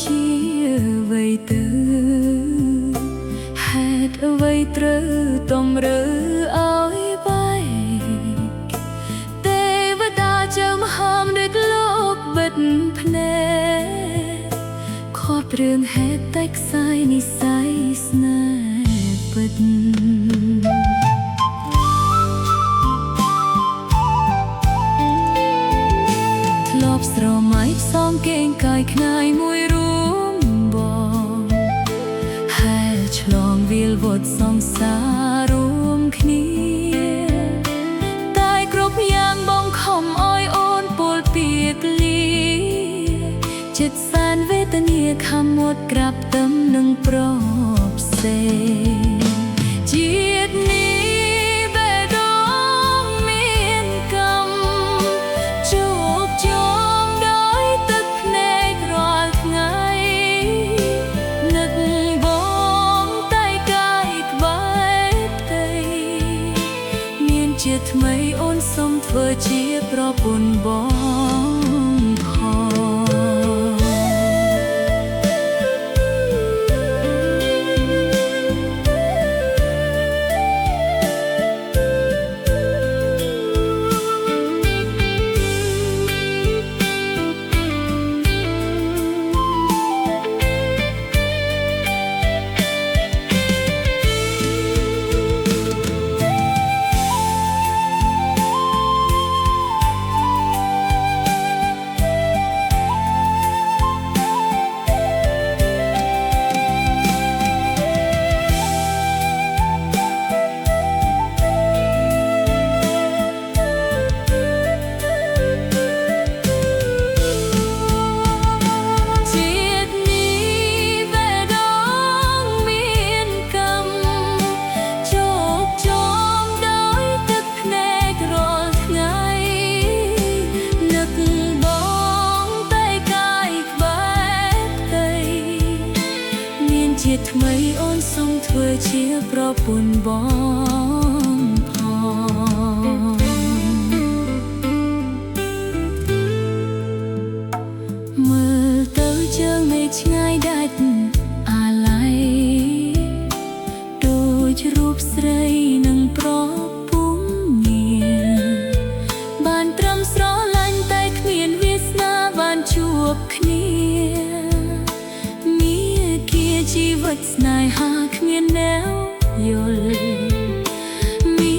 ជាអ្វីទៅហេតុអ្វីត្រូវតម្រូវឲ្យបែកទេវតាចាំហាមដឹកលោកបិទភ្នែកខត់រឿងហេតុតែខ្សែនិស្ស័យស្នេហ៍ពិតធ្លាប់ស្រមៃផ្សំកេងកាយខ្នាយមួយរួមបងហែឆ្លងវាលវត្តសង្សាររួមគ្នាតែគ្រប់យ៉ាងបងខំអោយអូនពលពីកលីចិត្តសានវេទនាខំមាត់ក្រាបទឹមនឹងប្រផ្សេជាតិនេះជាថ្មីអូនសុំធ្វើជាប្រពន្ធបងជាថ្មីអូនសុំធ្វើជាប្រពន្ធបងផងមើលទៅជើងមេឃឆ្ងាយដាច់អាឡ័យដូចរូបស្រីនឹងប្រពំងារបានត្រឹមស្រឡាញ់តែគ្មានវាសនាបានជួបគ្នាជីវិតស្នេហាគ្មានណែវយល់មា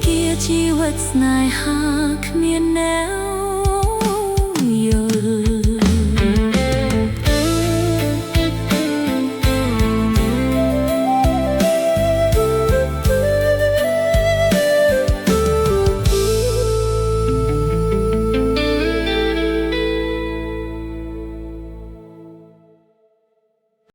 គាជីវិតស្នេហាគ្មានណែវ